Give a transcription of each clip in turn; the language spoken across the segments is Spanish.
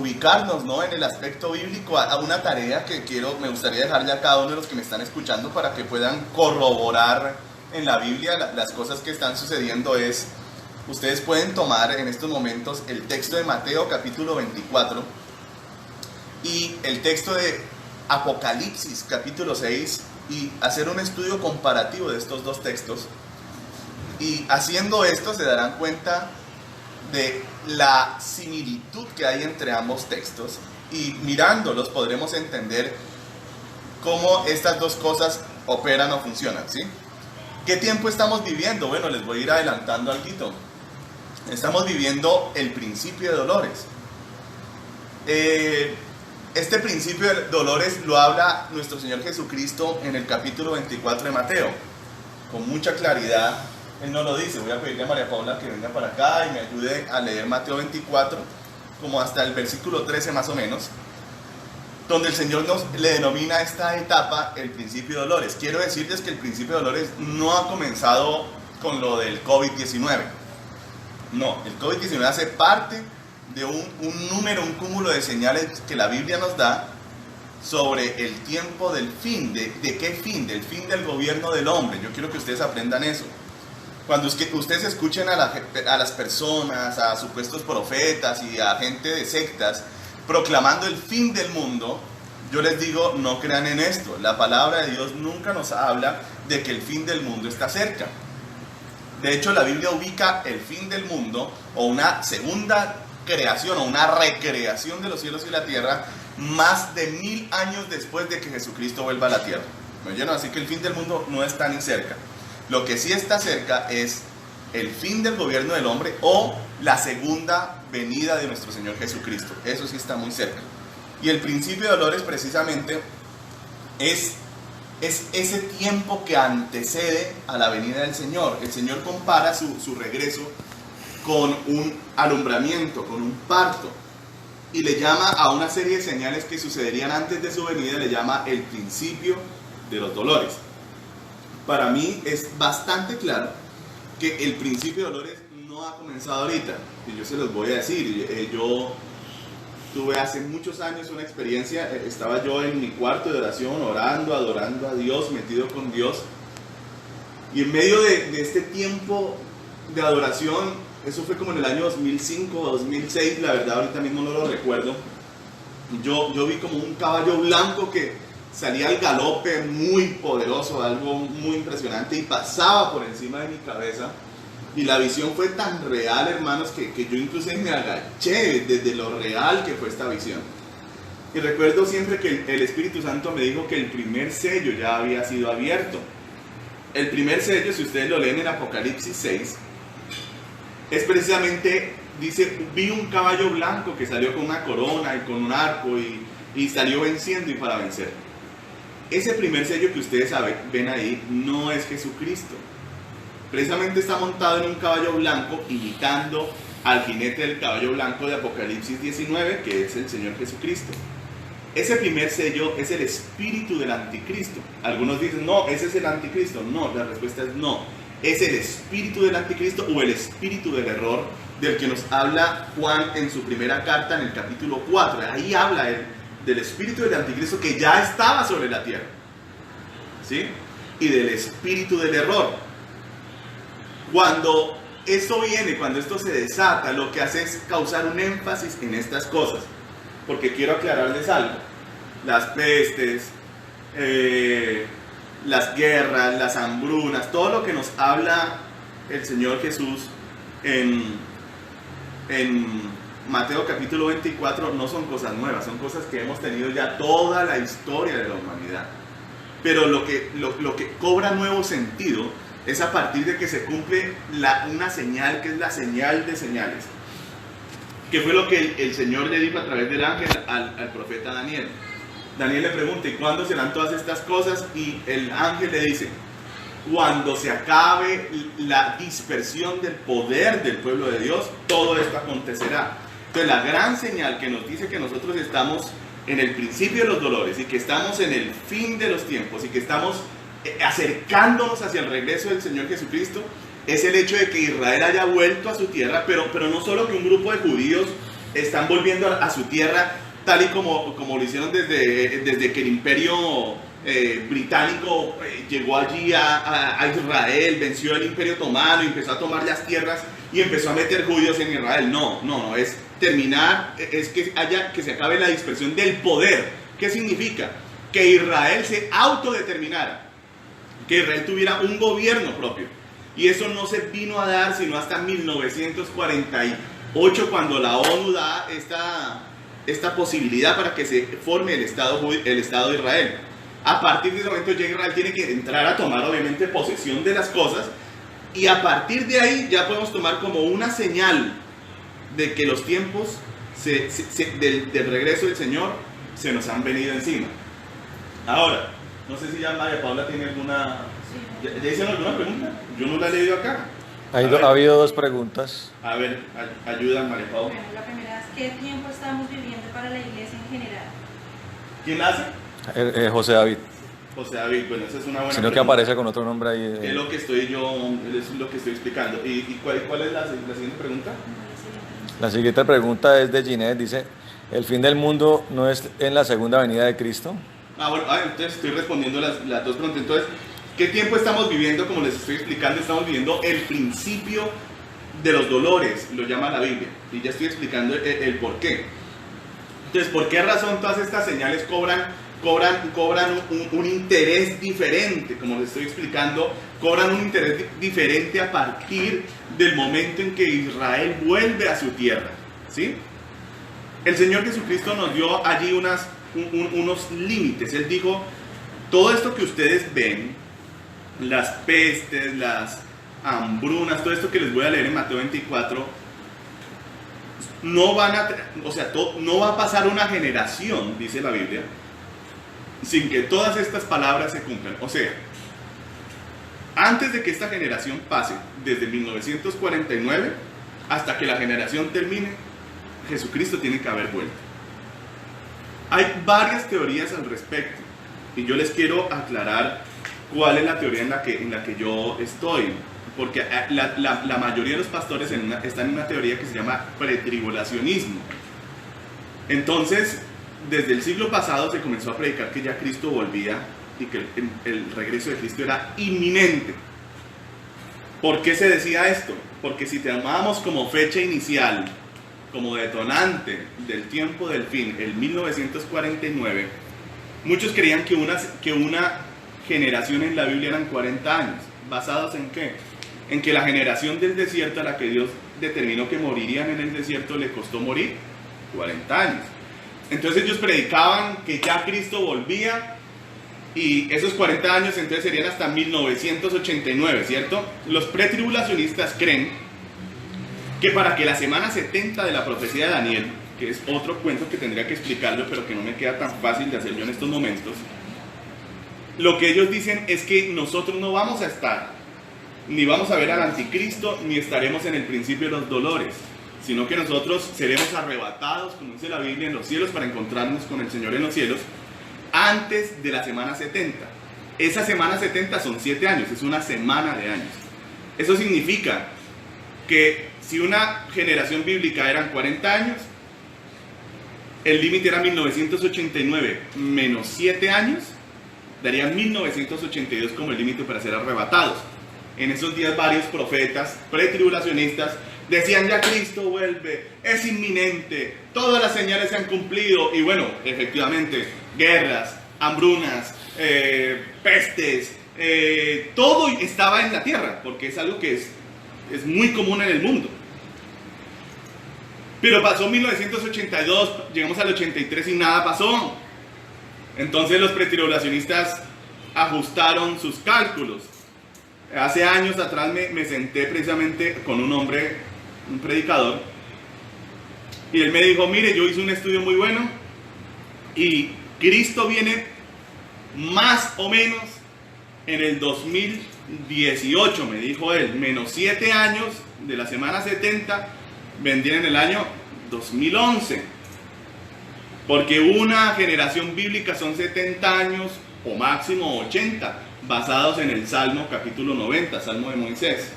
ubicarnos, ¿no?, en el aspecto bíblico, a una tarea que me gustaría dejarle a cada uno de los que me están escuchando para que puedan corroborar en la Biblia las cosas que están sucediendo. Ustedes pueden tomar en estos momentos el texto de Mateo capítulo 24 y el texto de Apocalipsis capítulo 6 y hacer un estudio comparativo de estos dos textos. Y haciendo esto se darán cuenta de la similitud que hay entre ambos textos, y mirándolos podremos entender cómo estas dos cosas operan o funcionan, ¿sí? ¿Qué tiempo estamos viviendo? Bueno, les voy a ir adelantando algo. Estamos viviendo el principio de dolores. Este principio de dolores lo habla nuestro Señor Jesucristo en el capítulo 24 de Mateo, con mucha claridad. Él no lo dice. Voy a pedirle a María Paula que venga para acá y me ayude a leer Mateo 24, como hasta el versículo 13 más o menos, donde el Señor le denomina esta etapa el principio de dolores. Quiero decirles que el principio de dolores no ha comenzado con lo del COVID-19. No, el COVID-19 hace parte de un cúmulo de señales que la Biblia nos da sobre el tiempo del fin. ¿De qué fin? Del fin del gobierno del hombre. Yo quiero que ustedes aprendan eso. Cuando ustedes escuchen a las personas, a supuestos profetas y a gente de sectas proclamando el fin del mundo, yo les digo, no crean en esto. La palabra de Dios nunca nos habla de que el fin del mundo está cerca. De hecho, la Biblia ubica el fin del mundo o una segunda creación o una recreación de los cielos y la tierra más de 1000 años después de que Jesucristo vuelva a la tierra. ¿Me oyeron? Así que el fin del mundo no está ni cerca. Lo que sí está cerca es el fin del gobierno del hombre o la segunda venida de nuestro Señor Jesucristo. Eso sí está muy cerca. Y el principio de dolores precisamente es ese tiempo que antecede a la venida del Señor. El Señor compara su regreso con un alumbramiento, con un parto, y le llama a una serie de señales que sucederían antes de su venida, le llama el principio de los dolores. Para mí es bastante claro que el principio de dolores no ha comenzado ahorita, y yo se los voy a decir. Yo tuve hace muchos años una experiencia. Estaba yo en mi cuarto de oración, orando, adorando a Dios, metido con Dios, y en medio de este tiempo de adoración, eso fue como en el año 2005 o 2006, la verdad ahorita mismo no lo recuerdo, yo vi como un caballo blanco que salía al galope muy poderoso, algo muy impresionante, y pasaba por encima de mi cabeza. Y la visión fue tan real, hermanos, que yo incluso me agaché desde lo real que fue esta visión. Y recuerdo siempre que el Espíritu Santo me dijo que el primer sello ya había sido abierto. El primer sello, si ustedes lo leen en Apocalipsis 6, es precisamente, dice, vi un caballo blanco que salió con una corona y con un arco y salió venciendo y para vencer. Ese primer sello que ustedes ven ahí no es Jesucristo. Precisamente está montado en un caballo blanco, imitando al jinete del caballo blanco de Apocalipsis 19, que es el Señor Jesucristo. Ese primer sello es el espíritu del anticristo. Algunos dicen, no, ese es el anticristo. No, la respuesta es no. Es el espíritu del anticristo o el espíritu del error, del que nos habla Juan en su primera carta en el capítulo 4. Ahí habla él del espíritu del anticristo que ya estaba sobre la tierra, ¿sí? Y del espíritu del error. Cuando esto viene, cuando esto se desata, lo que hace es causar un énfasis en estas cosas, porque quiero aclararles algo. Las pestes, las guerras, las hambrunas, todo lo que nos habla el Señor Jesús en Mateo capítulo 24 no son cosas nuevas, son cosas que hemos tenido ya toda la historia de la humanidad. Pero lo que cobra nuevo sentido es a partir de que se cumple una señal que es la señal de señales, que fue lo que el Señor le dijo a través del ángel al profeta Daniel. Daniel le pregunta, ¿y cuándo serán todas estas cosas? Y el ángel le dice, cuando se acabe la dispersión del poder del pueblo de Dios, todo esto acontecerá. Entonces la gran señal que nos dice que nosotros estamos en el principio de los dolores y que estamos en el fin de los tiempos y que estamos acercándonos hacia el regreso del Señor Jesucristo es el hecho de que Israel haya vuelto a su tierra, pero no solo que un grupo de judíos están volviendo a su tierra, tal y como lo hicieron desde que el imperio británico llegó allí a Israel, venció el imperio otomano, empezó a tomar las tierras y empezó a meter judíos en Israel. No, es terminar, es que se acabe la dispersión del poder. ¿Qué significa? Que Israel se autodeterminara, que Israel tuviera un gobierno propio. Y eso no se vino a dar sino hasta 1948, cuando la ONU da esta posibilidad para que se forme el Estado de Israel. A partir de ese momento ya Israel tiene que entrar a tomar obviamente posesión de las cosas, y a partir de ahí ya podemos tomar como una señal de que los tiempos del regreso del Señor se nos han venido encima. Ahora, no sé si ya María Paula tiene alguna... ¿Ya hicieron alguna pregunta? Yo no la he leído acá. Ha habido dos preguntas. A ver, ayuda María Paula. Bueno, la primera es: ¿qué tiempo estamos viviendo para la iglesia en general? ¿Quién hace? José David. José David, bueno, esa es una buena Sino que pregunta. aparece con otro nombre ahí. Es lo que estoy explicando. ¿Y cuál es la siguiente pregunta? La siguiente pregunta es de Ginette. Dice: ¿el fin del mundo no es en la segunda venida de Cristo? Bueno, entonces estoy respondiendo las dos preguntas. Entonces, ¿qué tiempo estamos viviendo? Como les estoy explicando, estamos viviendo el principio de los dolores, lo llama la Biblia. Y ya estoy explicando el por qué. Entonces, ¿por qué razón todas estas señales cobran un interés diferente? Como les estoy explicando, cobran un interés diferente a partir del momento en que Israel vuelve a su tierra, ¿sí? El Señor Jesucristo nos dio allí unos límites. Él dijo: todo esto que ustedes ven, las pestes, las hambrunas, todo esto que les voy a leer en Mateo 24, no va a pasar una generación, dice la Biblia, sin que todas estas palabras se cumplan. O sea, antes de que esta generación pase, desde 1949 hasta que la generación termine, Jesucristo tiene que haber vuelto. Hay varias teorías al respecto, y yo les quiero aclarar cuál es la teoría en la que yo estoy, porque la mayoría de los pastores están en una teoría que se llama pretribulacionismo. Entonces, desde el siglo pasado se comenzó a predicar que ya Cristo volvía y que el regreso de Cristo era inminente. ¿Por qué se decía esto? Porque si tomábamos como fecha inicial, como detonante del tiempo del fin, el 1949, muchos creían que una generación en la Biblia eran 40 años. ¿Basados en qué? En que la generación del desierto, a la que Dios determinó que morirían en el desierto, le costó morir 40 años. Entonces ellos predicaban que ya Cristo volvía, y esos 40 años entonces serían hasta 1989, ¿cierto? Los pretribulacionistas creen que para que la semana 70 de la profecía de Daniel, que es otro cuento que tendría que explicarlo, pero que no me queda tan fácil de hacer yo en estos momentos, lo que ellos dicen es que nosotros no vamos a estar, ni vamos a ver al anticristo, ni estaremos en el principio de los dolores, sino que nosotros seremos arrebatados, como dice la Biblia, en los cielos, para encontrarnos con el Señor en los cielos, antes de la semana 70. Esa semana 70 son 7 años, es una semana de años. Eso significa que si una generación bíblica eran 40 años, el límite era 1989 menos 7 años, daría 1982 como el límite para ser arrebatados. En esos días varios profetas pretribulacionistas decían: ya Cristo vuelve, es inminente, todas las señales se han cumplido. Y bueno, efectivamente, guerras, hambrunas, pestes, todo estaba en la tierra, porque es algo que es muy común en el mundo. Pero pasó 1982, llegamos al 83 y nada pasó. Entonces los pretribulacionistas ajustaron sus cálculos. Hace años atrás me senté precisamente con un hombre, un predicador, y él me dijo: mire, yo hice un estudio muy bueno y Cristo viene más o menos en el 2018, me dijo él, menos 7 años de la semana 70 vendrían en el año 2011, porque una generación bíblica son 70 años o máximo 80, basados en el Salmo capítulo 90, Salmo de Moisés.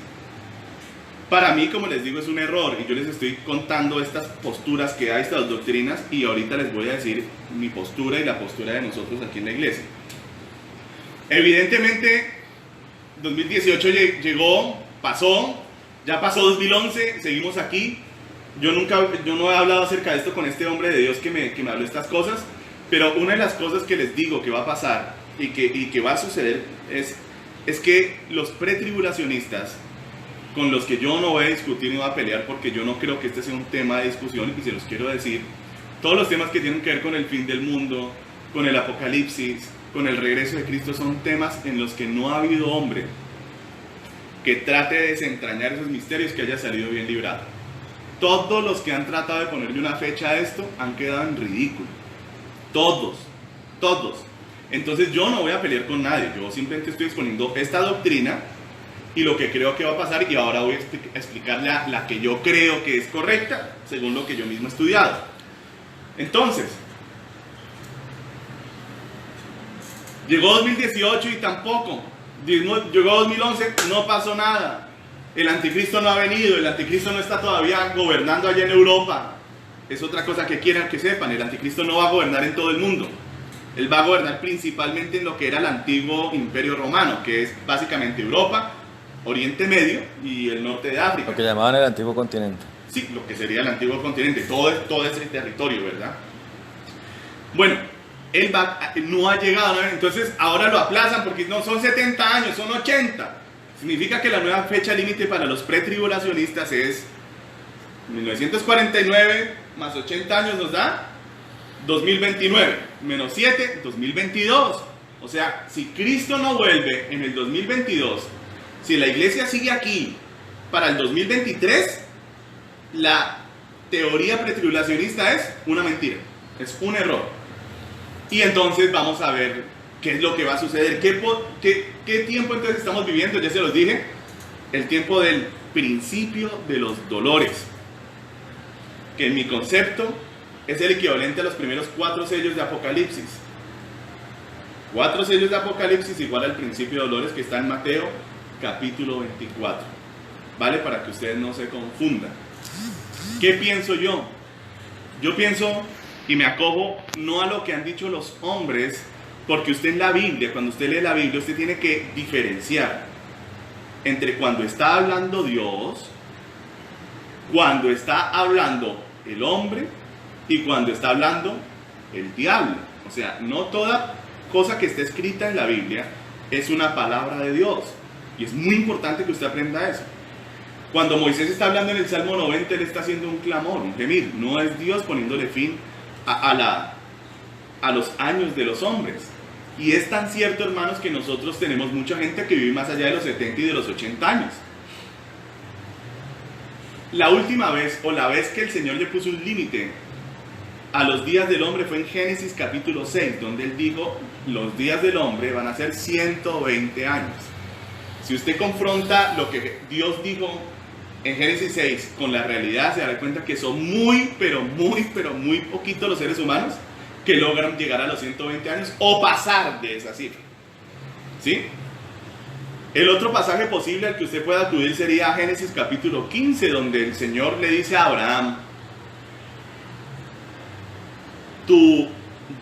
Para mí, como les digo, es un error y yo les estoy contando estas posturas que hay, estas doctrinas, y ahorita les voy a decir mi postura y la postura de nosotros aquí en la iglesia. Evidentemente, 2018 llegó, pasó, ya pasó 2011, seguimos aquí. Yo no he hablado acerca de esto con este hombre de Dios que me habló estas cosas, pero una de las cosas que les digo que va a pasar y que va a suceder es que los pretribulacionistas, con los que yo no voy a discutir ni voy a pelear, porque yo no creo que este sea un tema de discusión, y se los quiero decir, todos los temas que tienen que ver con el fin del mundo, con el apocalipsis, con el regreso de Cristo, son temas en los que no ha habido hombre que trate de desentrañar esos misterios que haya salido bien librado. Todos los que han tratado de ponerle una fecha a esto han quedado en ridículo. Todos. Entonces yo no voy a pelear con nadie, yo simplemente estoy exponiendo esta doctrina y lo que creo que va a pasar, y ahora voy a explicar la que yo creo que es correcta, según lo que yo mismo he estudiado. Entonces, llegó 2018 y tampoco. Llegó 2011, no pasó nada. El anticristo no ha venido, el anticristo no está todavía gobernando allá en Europa. Es otra cosa que quieran que sepan, el anticristo no va a gobernar en todo el mundo. Él va a gobernar principalmente en lo que era el antiguo imperio romano, que es básicamente Europa, Oriente Medio y el norte de África. Lo que llamaban el antiguo continente. Sí, lo que sería el antiguo continente, todo ese territorio, ¿verdad? Bueno, él no ha llegado, ¿no? Entonces ahora lo aplazan porque no son 70 años, son 80. Significa que la nueva fecha límite para los pretribulacionistas es 1949 más 80 años nos da 2029, menos 7, 2022. O sea, si Cristo no vuelve en el 2022, si la iglesia sigue aquí para el 2023, la teoría pretribulacionista es una mentira, es un error. Y entonces vamos a ver qué es lo que va a suceder, qué tiempo entonces estamos viviendo. Ya se los dije, el tiempo del principio de los dolores, que en mi concepto es el equivalente a los primeros 4 sellos de Apocalipsis. 4 sellos de Apocalipsis igual al principio de dolores, que está en Mateo capítulo 24, ¿vale? Para que ustedes no se confundan. ¿Qué pienso yo? Yo pienso y me acojo no a lo que han dicho los hombres, porque usted en la Biblia, cuando usted lee la Biblia, usted tiene que diferenciar entre cuando está hablando Dios, cuando está hablando el hombre y cuando está hablando el diablo. O sea, no toda cosa que esté escrita en la Biblia es una palabra de Dios, y es muy importante que usted aprenda eso. Cuando Moisés está hablando en el Salmo 90, él está haciendo un clamor, un gemir. No es Dios poniéndole fin a los años de los hombres. Y es tan cierto, hermanos, que nosotros tenemos mucha gente que vive más allá de los 70 y de los 80 años. La última vez, o la vez que el Señor le puso un límite a los días del hombre, fue en Génesis capítulo 6, donde Él dijo, los días del hombre van a ser 120 años. Si usted confronta lo que Dios dijo en Génesis 6 con la realidad, se dará cuenta que son muy poquitos los seres humanos que logran llegar a los 120 años o pasar de esa cifra. ¿Sí? El otro pasaje posible al que usted pueda acudir sería Génesis capítulo 15, donde el Señor le dice a Abraham, tu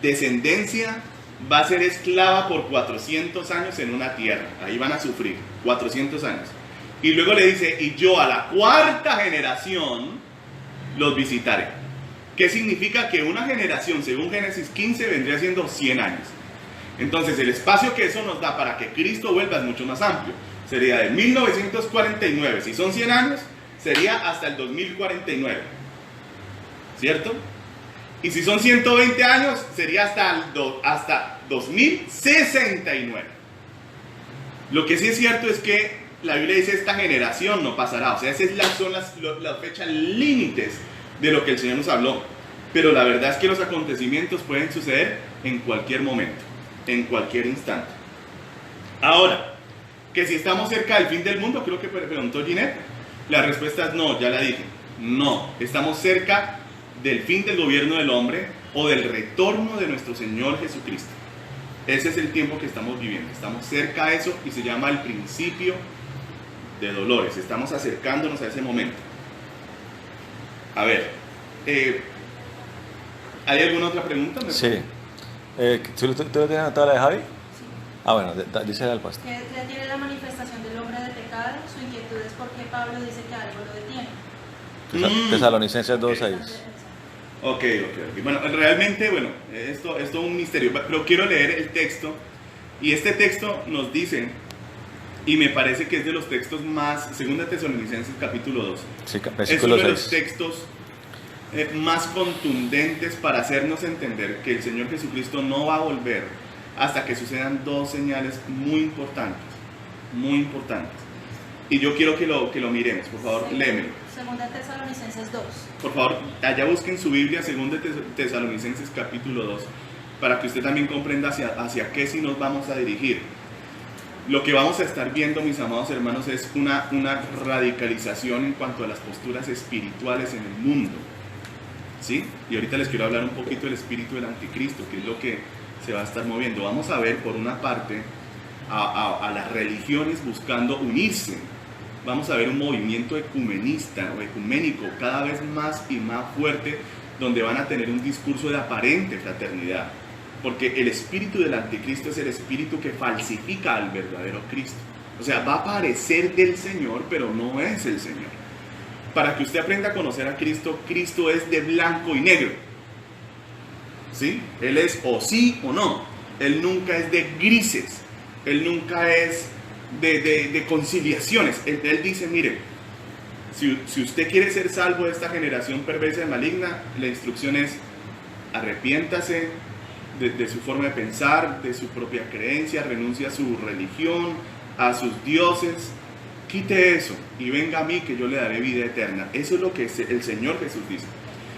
descendencia va a ser esclava por 400 años en una tierra. Ahí van a sufrir 400 años. Y luego le dice, y yo a la 4ª generación los visitaré. ¿Qué significa? Que una generación, según Génesis 15, vendría siendo 100 años. Entonces el espacio que eso nos da para que Cristo vuelva es mucho más amplio. Sería de 1949, si son 100 años, sería hasta el 2049. ¿Cierto? Y si son 120 años, sería hasta 2069. Lo que sí es cierto es que la Biblia dice esta generación no pasará. O sea, esas son las fechas límites de lo que el Señor nos habló. Pero la verdad es que los acontecimientos pueden suceder en cualquier momento, en cualquier instante. Ahora, que si estamos cerca del fin del mundo, creo que preguntó Ginette, la respuesta es no, ya la dije. No, estamos cerca del fin del gobierno del hombre o del retorno de nuestro Señor Jesucristo. Ese es el tiempo que estamos viviendo. Estamos cerca de eso y se llama el principio de dolores. Estamos acercándonos a ese momento. A ver, ¿hay alguna otra pregunta? Sí. ¿Tú lo tienes anotada la de Javi? Sí. Ah, bueno, dice al pastor. Que detiene la manifestación del hombre de pecado. Su inquietud es por qué Pablo dice que algo lo detiene. Tesalonicenses 2:6. Ok. Bueno, realmente, esto es todo un misterio, pero quiero leer el texto, y este texto nos dice, y me parece que es de los textos más, 2 Tesalonicenses capítulo 2, Sí, es versículo uno de 6. los textos más contundentes para hacernos entender que el Señor Jesucristo no va a volver hasta que sucedan dos señales muy importantes, y yo quiero que lo miremos. Por favor, léemelo. 2 Tesalonicenses 2. Por favor, allá busquen su Biblia, 2 Tesalonicenses capítulo 2, para que usted también comprenda hacia qué sí nos vamos a dirigir. Lo que vamos a estar viendo, mis amados hermanos, es una radicalización en cuanto a las posturas espirituales en el mundo, ¿sí? Y ahorita les quiero hablar un poquito del espíritu del anticristo, que es lo que se va a estar moviendo. Vamos a ver, por una parte, a las religiones buscando unirse. Vamos a ver un movimiento ecumenista o ecuménico cada vez más y más fuerte, donde van a tener un discurso de aparente fraternidad, porque el espíritu del anticristo es el espíritu que falsifica al verdadero Cristo. O sea, va a parecer del Señor, pero no es el Señor. Para que usted aprenda a conocer a Cristo, Cristo es de blanco y negro, ¿sí? Él es o sí o no. Él nunca es de grises, Él nunca es de conciliaciones. Él dice, mire, si usted quiere ser salvo de esta generación perversa y maligna, la instrucción es: arrepiéntase de su forma de pensar, de su propia creencia, renuncie a su religión, a sus dioses, quite eso y venga a mí que yo le daré vida eterna. Eso es lo que el Señor Jesús dice.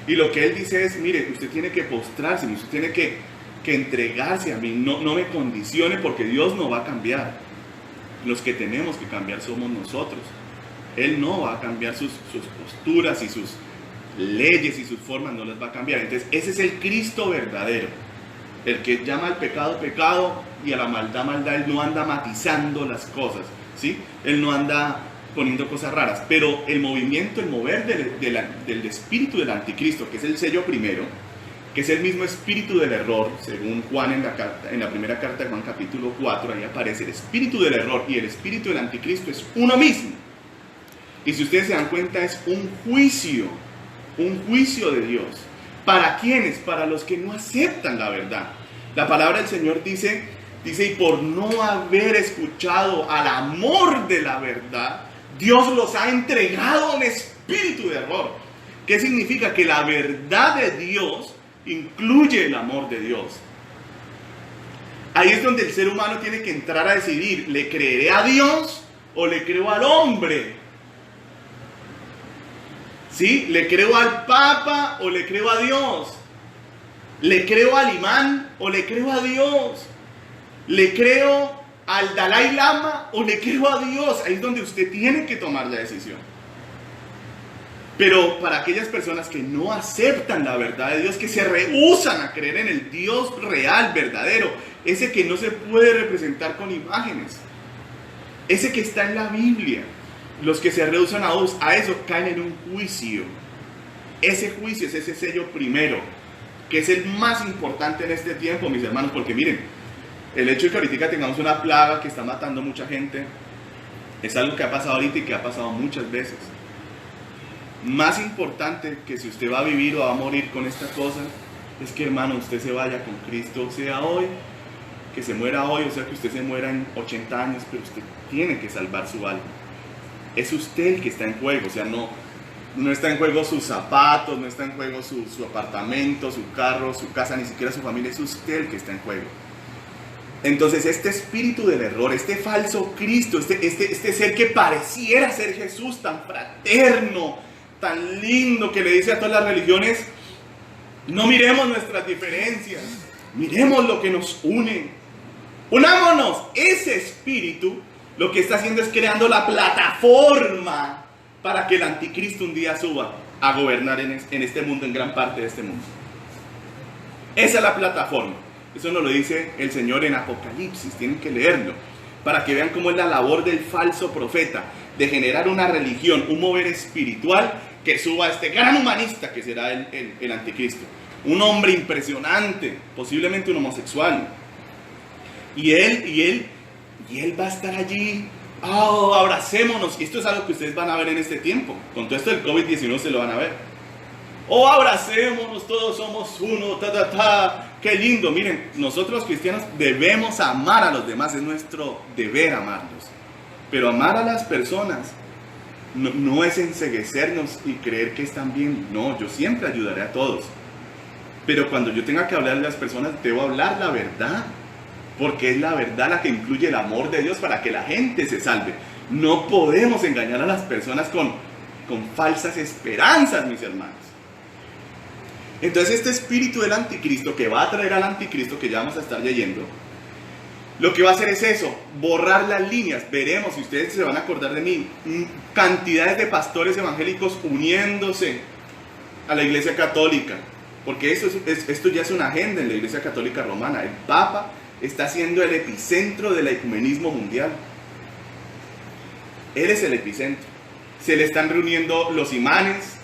Y lo que Él dice es, mire, usted tiene que postrarse, usted tiene que entregarse a mí, no me condicione, porque Dios no va a cambiar. Los que tenemos que cambiar somos nosotros. Él no va a cambiar sus posturas y sus leyes y sus formas, no las va a cambiar. Entonces ese es el Cristo verdadero, el que llama al pecado pecado y a la maldad maldad. Él no anda matizando las cosas, ¿sí? Él no anda poniendo cosas raras, pero el movimiento, el mover del espíritu del anticristo, que es el sello primero, que es el mismo espíritu del error, según Juan en la primera carta de Juan capítulo 4, ahí aparece el espíritu del error y el espíritu del anticristo es uno mismo. Y si ustedes se dan cuenta, es un juicio de Dios. ¿Para quiénes? Para los que no aceptan la verdad. La palabra del Señor dice, y por no haber escuchado al amor de la verdad, Dios los ha entregado a un espíritu de error. ¿Qué significa? Que la verdad de Dios incluye el amor de Dios. Ahí es donde el ser humano tiene que entrar a decidir: ¿le creeré a Dios o le creo al hombre? ¿Sí? ¿Le creo al Papa o le creo a Dios? ¿Le creo al imán o le creo a Dios? ¿Le creo al Dalai Lama o le creo a Dios? Ahí es donde usted tiene que tomar la decisión. Pero para aquellas personas que no aceptan la verdad de Dios, que se rehúsan a creer en el Dios real, verdadero, ese que no se puede representar con imágenes, ese que está en la Biblia, los que se rehúsan a eso caen en un juicio. Ese juicio es ese sello primero, que es el más importante en este tiempo, mis hermanos, porque miren, el hecho de que ahorita tengamos una plaga que está matando mucha gente es algo que ha pasado ahorita y que ha pasado muchas veces. Más importante que si usted va a vivir o va a morir con esta cosa, es que, hermano, usted se vaya con Cristo, sea hoy, que se muera hoy, o sea que usted se muera en 80 años, pero usted tiene que salvar su alma. Es usted el que está en juego, o sea, no está en juego sus zapatos, no está en juego su apartamento, su carro, su casa, ni siquiera su familia, es usted el que está en juego. Entonces este espíritu del error, este falso Cristo, este ser que pareciera ser Jesús, tan fraterno, tan lindo, que le dice a todas las religiones: no miremos nuestras diferencias, miremos lo que nos une, unámonos. Ese espíritu lo que está haciendo es creando la plataforma para que el anticristo un día suba a gobernar en este mundo, en gran parte de este mundo. Esa es la plataforma. Eso nos lo dice el Señor en Apocalipsis, tienen que leerlo, para que vean cómo es la labor del falso profeta. de generar una religión, un mover espiritual que suba a este gran humanista que será el anticristo. Un hombre impresionante, posiblemente un homosexual. Y él va a estar allí. Oh, abracémonos. Y esto es algo que ustedes van a ver en este tiempo. Con todo esto del COVID-19 se lo van a ver. Oh, abracémonos, todos somos uno, qué lindo. Miren, nosotros los cristianos debemos amar a los demás, es nuestro deber amarlos. Pero amar a las personas no es enceguecernos y creer que están bien. No, yo siempre ayudaré a todos. Pero cuando yo tenga que hablar a las personas, debo hablar la verdad. Porque es la verdad la que incluye el amor de Dios para que la gente se salve. No podemos engañar a las personas con falsas esperanzas, mis hermanos. Entonces este espíritu del anticristo que va a traer al anticristo, que ya vamos a estar leyendo, lo que va a hacer es eso, borrar las líneas. Veremos, si ustedes se van a acordar de mí, cantidades de pastores evangélicos uniéndose a la Iglesia Católica. Porque esto ya es una agenda en la Iglesia Católica Romana. El Papa está siendo el epicentro del ecumenismo mundial. Él es el epicentro. Se le están reuniendo los imanes.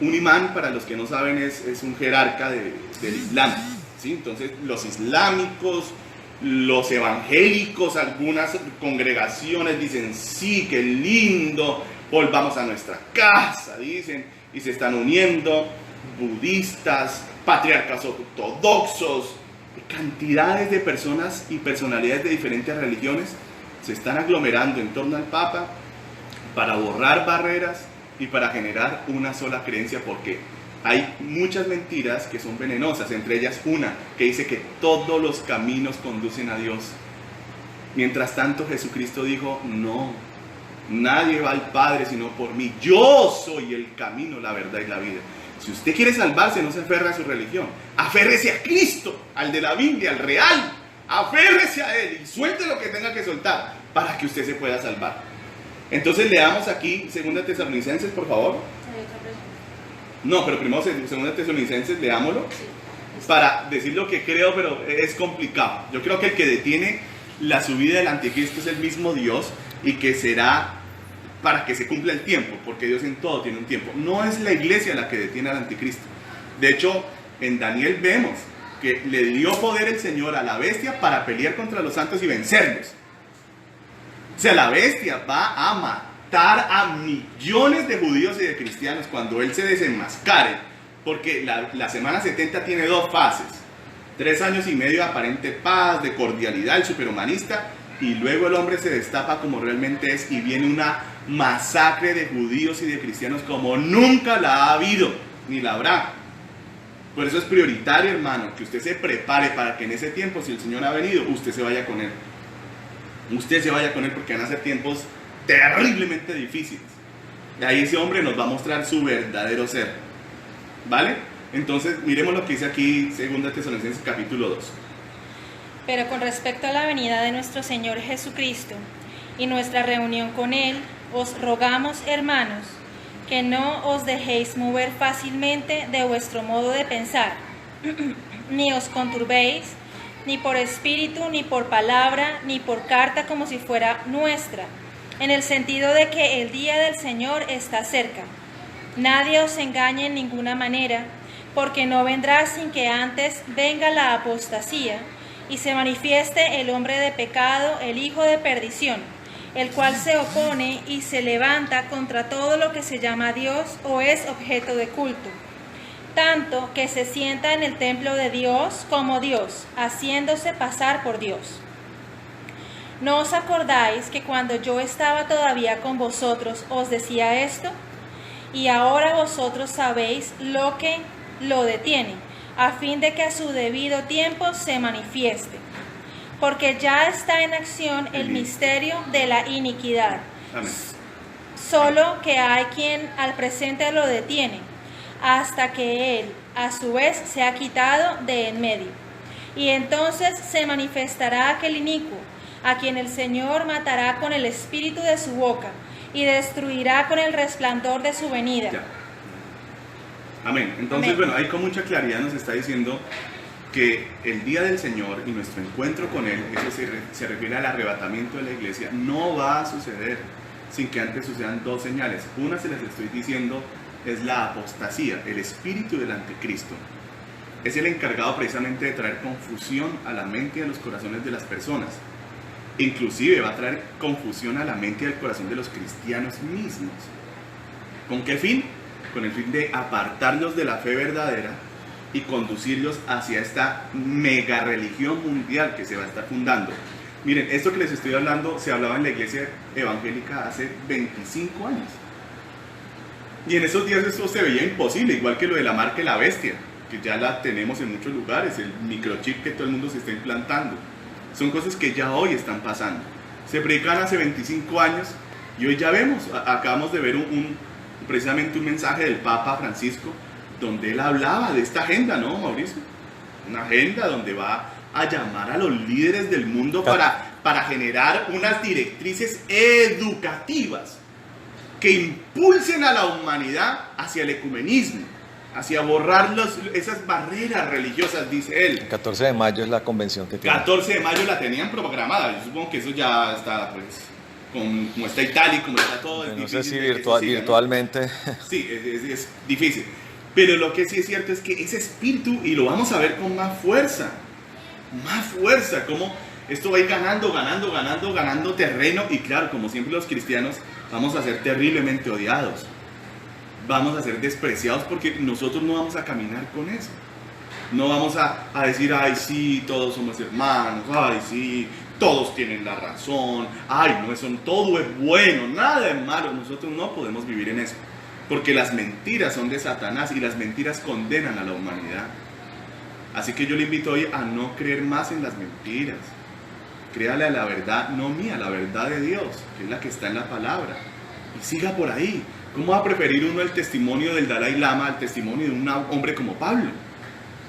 Un imán, para los que no saben, es un jerarca del Islam, ¿sí? Entonces los islámicos, los evangélicos, algunas congregaciones dicen, sí, qué lindo, volvamos a nuestra casa, dicen, y se están uniendo budistas, patriarcas ortodoxos, cantidades de personas y personalidades de diferentes religiones se están aglomerando en torno al Papa para borrar barreras y para generar una sola creencia, porque hay muchas mentiras que son venenosas, entre ellas una que dice que todos los caminos conducen a Dios. Mientras tanto Jesucristo dijo, no, nadie va al Padre sino por mí, yo soy el camino, la verdad y la vida. Si usted quiere salvarse, no se aferre a su religión, aférrese a Cristo, al de la Biblia, al real, aférrese a Él y suelte lo que tenga que soltar para que usted se pueda salvar. Entonces leamos aquí 2 Tesalonicenses, por favor. Hay otra pregunta. No, pero primero 2 Tesalonicenses, leámoslo, Sí. para decir lo que creo, pero es complicado. Yo creo que el que detiene la subida del anticristo es el mismo Dios, y que será para que se cumpla el tiempo, porque Dios en todo tiene un tiempo. No es la iglesia la que detiene al anticristo. De hecho, en Daniel vemos que le dio poder el Señor a la bestia para pelear contra los santos y vencerlos. O sea, la bestia va a matar a millones de judíos y de cristianos cuando él se desenmascare, porque la semana 70 tiene 2 fases: 3 años y medio de aparente paz, de cordialidad, el superhumanista, y luego el hombre se destapa como realmente es, y viene una masacre de judíos y de cristianos como nunca la ha habido, ni la habrá. Por eso es prioritario, hermano, que usted se prepare para que en ese tiempo, si el Señor ha venido, usted se vaya con Él. Usted se vaya con Él, porque van a ser tiempos terriblemente difíciles. Y ahí ese hombre nos va a mostrar su verdadero ser. ¿Vale? Entonces, miremos lo que dice aquí 2 Tesalonicenses capítulo 2. Pero con respecto a la venida de nuestro Señor Jesucristo y nuestra reunión con Él, os rogamos, hermanos, que no os dejéis mover fácilmente de vuestro modo de pensar, ni os conturbéis, ni por espíritu, ni por palabra, ni por carta como si fuera nuestra, en el sentido de que el día del Señor está cerca. Nadie os engañe en ninguna manera, porque no vendrá sin que antes venga la apostasía, y se manifieste el hombre de pecado, el hijo de perdición, el cual se opone y se levanta contra todo lo que se llama Dios o es objeto de culto, tanto que se sienta en el templo de Dios como Dios, haciéndose pasar por Dios. ¿No os acordáis que cuando yo estaba todavía con vosotros os decía esto? Y ahora vosotros sabéis lo que lo detiene, a fin de que a su debido tiempo se manifieste. Porque ya está en acción el misterio de la iniquidad. Amén. Solo que hay quien al presente lo detiene, hasta que él, a su vez, se ha quitado de en medio. Y entonces se manifestará aquel inicuo, a quien el Señor matará con el espíritu de su boca, y destruirá con el resplandor de su venida. Ya. Amén. Entonces, Amén. bueno, ahí con mucha claridad nos está diciendo que el día del Señor y nuestro encuentro con Él, eso se refiere al arrebatamiento de la iglesia, no va a suceder sin que antes sucedan dos señales. Una, se les estoy diciendo, es la apostasía, el espíritu del anticristo. Es el encargado precisamente de traer confusión a la mente y a los corazones de las personas. Inclusive va a traer confusión a la mente y al corazón de los cristianos mismos. ¿Con qué fin? Con el fin de apartarlos de la fe verdadera y conducirlos hacia esta mega religión mundial que se va a estar fundando. Miren, esto que les estoy hablando se hablaba en la iglesia evangélica hace 25 años. Y en esos días esto se veía imposible, igual que lo de la marca de la bestia, que ya la tenemos en muchos lugares, el microchip que todo el mundo se está implantando. Son cosas que ya hoy están pasando. Se predican hace 25 años y hoy ya vemos, acabamos de ver precisamente un mensaje del Papa Francisco, donde él hablaba de esta agenda, ¿no, Mauricio? Una agenda donde va a llamar a los líderes del mundo para generar unas directrices educativas que impulsen a la humanidad hacia el ecumenismo, hacia borrar esas barreras religiosas, dice él. El 14 de mayo es la convención que tiene. 14 de mayo la tenían programada, yo supongo que eso ya está, pues, como está Italia y como está todo. No sé si virtualmente. ¿No? Sí, es difícil. Pero lo que sí es cierto es que ese espíritu, y lo vamos a ver con más fuerza, como esto va a ir ganando terreno, y claro, como siempre los cristianos, vamos a ser terriblemente odiados, vamos a ser despreciados, porque nosotros no vamos a caminar con eso, no vamos a decir, ay sí, todos somos hermanos, ay sí, todos tienen la razón, ay no, todo es bueno, nada es malo. Nosotros no podemos vivir en eso, porque las mentiras son de Satanás y las mentiras condenan a la humanidad. Así que yo le invito hoy a no creer más en las mentiras. Créale a la verdad, no mía, la verdad de Dios, que es la que está en la palabra. Y siga por ahí. ¿Cómo va a preferir uno el testimonio del Dalai Lama al testimonio de un hombre como Pablo?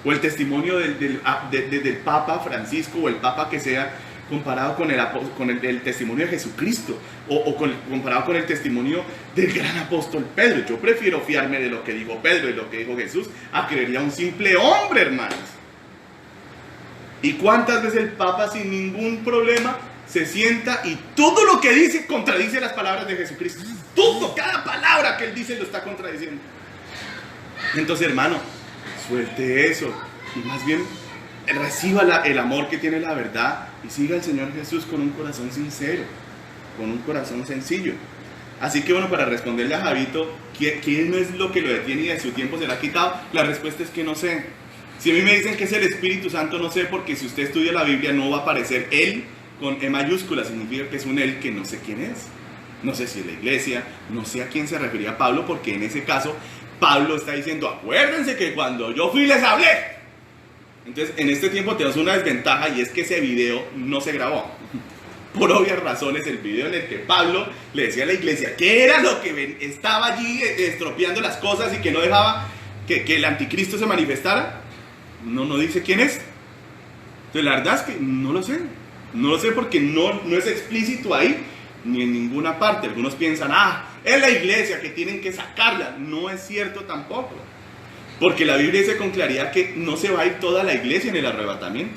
O el testimonio del Papa Francisco, o el Papa que sea, comparado con el testimonio de Jesucristo, o comparado con el testimonio del gran apóstol Pedro. Yo prefiero fiarme de lo que dijo Pedro y lo que dijo Jesús a creerle a un simple hombre, hermanos. ¿Y cuántas veces el Papa sin ningún problema se sienta y todo lo que dice contradice las palabras de Jesucristo? Todo, cada palabra que él dice lo está contradiciendo. Entonces, hermano, suelte eso y más bien reciba el amor que tiene la verdad y siga al Señor Jesús con un corazón sincero, con un corazón sencillo. Así que bueno, para responderle a Javito, ¿quién es lo que lo detiene y de su tiempo será quitado? La respuesta es que no sé. Si a mí me dicen que es el Espíritu Santo, no sé, porque si usted estudia la Biblia no va a aparecer él con E mayúscula, significa que es un él que no sé quién es. No sé si es la iglesia, no sé a quién se refería Pablo, porque en ese caso Pablo está diciendo, acuérdense que cuando yo fui les hablé. Entonces, en este tiempo tenemos una desventaja, y es que ese video no se grabó. Por obvias razones, el video en el que Pablo le decía a la iglesia que era lo que estaba allí estropeando las cosas y que no dejaba que el anticristo se manifestara, no dice quién es. Entonces, la verdad es que no lo sé. No lo sé porque no es explícito ahí ni en ninguna parte. Algunos piensan, es la iglesia que tienen que sacarla. No es cierto tampoco. Porque la Biblia dice con claridad que no se va a ir toda la iglesia en el arrebatamiento.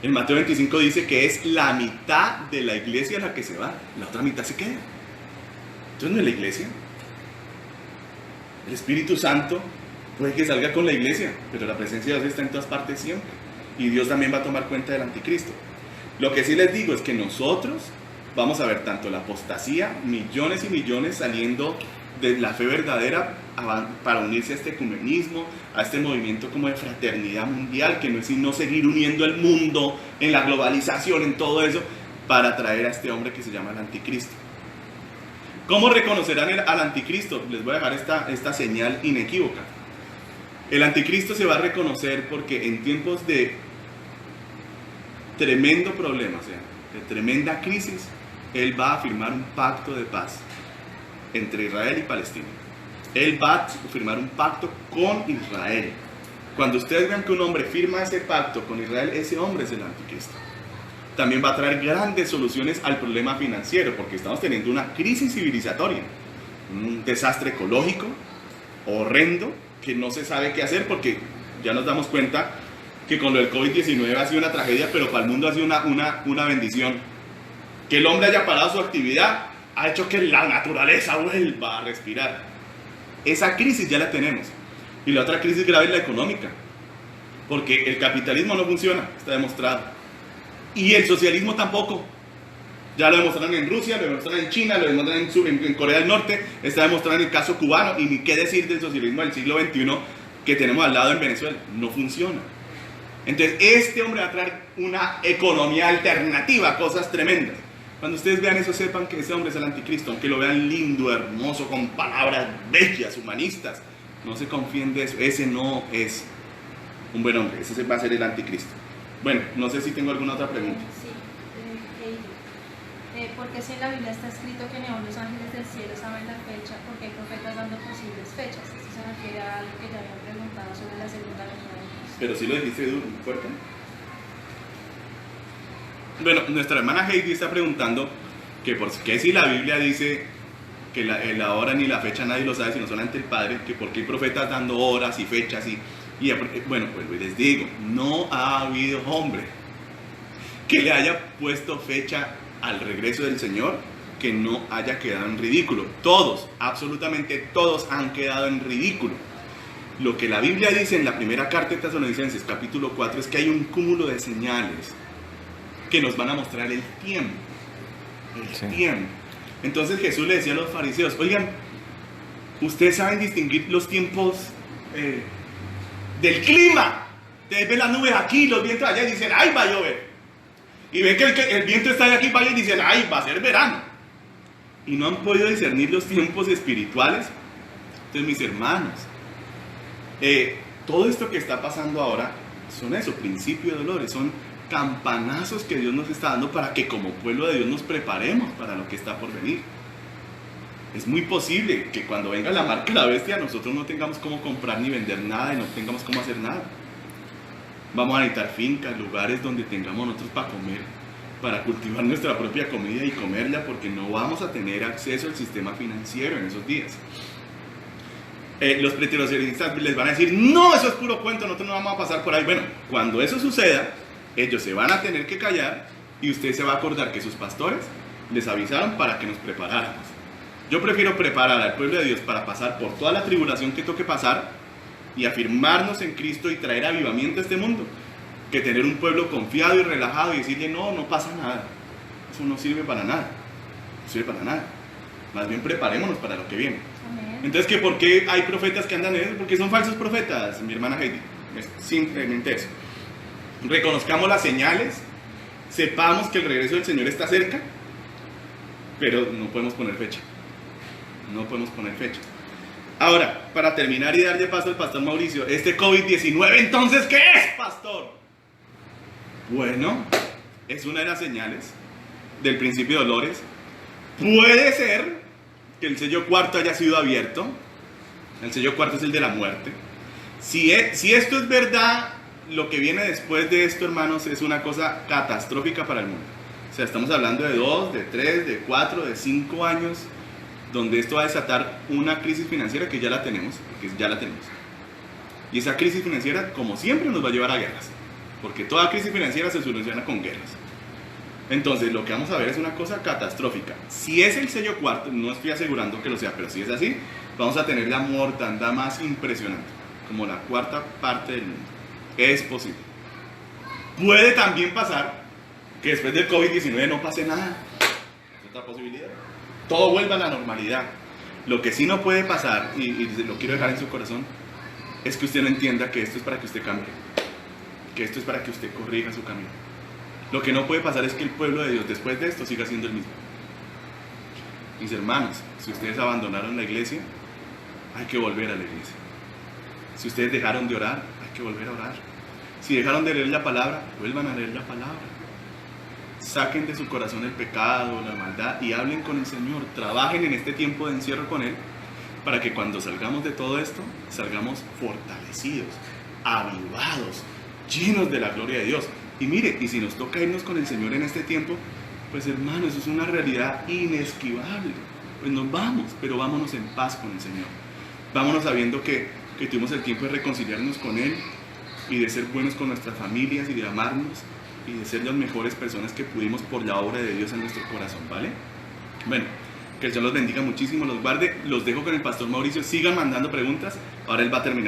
En Mateo 25 dice que es la mitad de la iglesia la que se va, la otra mitad se queda. Entonces no es la iglesia. El Espíritu Santo puede que salga con la iglesia, pero la presencia de Dios está en todas partes siempre. Y Dios también va a tomar cuenta del anticristo. Lo que sí les digo es que nosotros vamos a ver tanto la apostasía, millones y millones saliendo de la fe verdadera para unirse a este ecumenismo, a este movimiento como de fraternidad mundial, que no es sino seguir uniendo el mundo en la globalización, en todo eso, para traer a este hombre que se llama el anticristo. ¿Cómo reconocerán al anticristo? Les voy a dejar esta señal inequívoca. El anticristo se va a reconocer porque en tiempos de tremendo problema, o sea, de tremenda crisis, él va a firmar un pacto de paz entre Israel y Palestina. Él va a firmar un pacto con Israel. Cuando ustedes vean que un hombre firma ese pacto con Israel, ese hombre es el anticristo. También va a traer grandes soluciones al problema financiero, porque estamos teniendo una crisis civilizatoria, un desastre ecológico horrendo, que no se sabe qué hacer, porque ya nos damos cuenta que con lo del COVID-19 ha sido una tragedia, pero para el mundo ha sido una bendición. Que el hombre haya parado su actividad ha hecho que la naturaleza vuelva a respirar. Esa crisis ya la tenemos. Y la otra crisis grave es la económica, porque el capitalismo no funciona, está demostrado. Y el socialismo tampoco. Ya lo demostraron en Rusia, lo demostraron en China, lo demostraron en Corea del Norte, está demostrado en el caso cubano, y ni qué decir del socialismo del siglo XXI que tenemos al lado en Venezuela. No funciona. Entonces, este hombre va a traer una economía alternativa, cosas tremendas. Cuando ustedes vean eso, sepan que ese hombre es el anticristo, aunque lo vean lindo, hermoso, con palabras bellas, humanistas. No se confíen de eso, ese no es un buen hombre, ese va a ser el anticristo. Bueno, no sé si tengo alguna otra pregunta. Sí, porque si en la Biblia está escrito que ni aun los ángeles del cielo saben la fecha, porque hay profetas dando posibles fechas. Esto se refiere a algo que ya habían preguntado sobre la segunda venida de Cristo. Pero sí lo dijiste duro, fuerte. Bueno, nuestra hermana Heidi está preguntando que por qué si la Biblia dice que la hora ni la fecha nadie lo sabe sino solamente el Padre, que por qué hay profetas dando horas y fechas y bueno, pues les digo, no ha habido hombre que le haya puesto fecha al regreso del Señor que no haya quedado en ridículo. Todos, absolutamente todos han quedado en ridículo. Lo que la Biblia dice en la primera carta de Tesalonicenses, capítulo 4, es que hay un cúmulo de señales que nos van a mostrar el tiempo. El tiempo. Entonces Jesús le decía a los fariseos, oigan, ustedes saben distinguir los tiempos del clima. Ustedes ven las nubes aquí, los vientos allá y dicen, ay, va a llover. Y ven que el viento está de aquí para allá y dicen, ay, va a ser verano. Y no han podido discernir los tiempos espirituales. Entonces, mis hermanos, todo esto que está pasando ahora son eso, principio de dolores, son campanazos que Dios nos está dando para que como pueblo de Dios nos preparemos para lo que está por venir. Es muy posible que cuando venga la marca de la bestia nosotros no tengamos cómo comprar ni vender nada y no tengamos cómo hacer nada. Vamos a necesitar fincas, lugares donde tengamos nosotros para comer, para cultivar nuestra propia comida y comerla, porque no vamos a tener acceso al sistema financiero en esos días. Los pretericionistas les van a decir, no, eso es puro cuento, nosotros no vamos a pasar por ahí. Bueno, cuando eso suceda, ellos se van a tener que callar y usted se va a acordar que sus pastores les avisaron para que nos preparáramos. Yo prefiero preparar al pueblo de Dios para pasar por toda la tribulación que toque pasar y afirmarnos en Cristo y traer avivamiento a este mundo, que tener un pueblo confiado y relajado y decirle, no, no pasa nada. Eso no sirve para nada. No sirve para nada. Más bien preparémonos para lo que viene. Amén. Entonces, ¿que por qué hay profetas que andan en eso? Porque son falsos profetas, mi hermana Heidi. Es simplemente eso. Reconozcamos las señales, sepamos que el regreso del Señor está cerca, pero no podemos poner fecha. No podemos poner fecha. Ahora, para terminar y darle paso al pastor Mauricio, este COVID-19, entonces, ¿qué es, pastor? Bueno, es una de las señales del principio de dolores. Puede ser que el sello cuarto haya sido abierto. El sello cuarto es el de la muerte. Si esto es verdad, lo que viene después de esto, hermanos, es una cosa catastrófica para el mundo. O sea, estamos hablando de 2, de 3, de 4, de 5 años, donde esto va a desatar una crisis financiera que ya la tenemos, porque ya la tenemos. Y esa crisis financiera, como siempre, nos va a llevar a guerras, porque toda crisis financiera se soluciona con guerras. Entonces, lo que vamos a ver es una cosa catastrófica. Si es el sello cuarto, no estoy asegurando que lo sea, pero si es así, vamos a tener la mortandad más impresionante, como la cuarta parte del mundo. Es posible. Puede también pasar que después del COVID-19 no pase nada. Es otra posibilidad. Todo vuelva a la normalidad. Lo que sí no puede pasar, y lo quiero dejar en su corazón, es que usted no entienda que esto es para que usted cambie, que esto es para que usted corrija su camino. Lo que no puede pasar es que el pueblo de Dios después de esto siga siendo el mismo. Mis hermanos, si ustedes abandonaron la iglesia, hay que volver a la iglesia. Si ustedes dejaron de orar, hay que volver a orar. Si dejaron de leer la palabra, vuelvan a leer la palabra. Saquen de su corazón el pecado, la maldad y hablen con el Señor. Trabajen en este tiempo de encierro con Él para que cuando salgamos de todo esto, salgamos fortalecidos, avivados, llenos de la gloria de Dios. Y mire, y si nos toca irnos con el Señor en este tiempo, pues hermano, eso es una realidad inesquivable. Pues nos vamos, pero vámonos en paz con el Señor. Vámonos sabiendo que tuvimos el tiempo de reconciliarnos con Él y de ser buenos con nuestras familias y de amarnos y de ser las mejores personas que pudimos por la obra de Dios en nuestro corazón, ¿vale? Bueno, Que el Señor los bendiga muchísimo, los guarde. Los dejo con el pastor Mauricio. Sigan mandando preguntas. Ahora él va a terminar.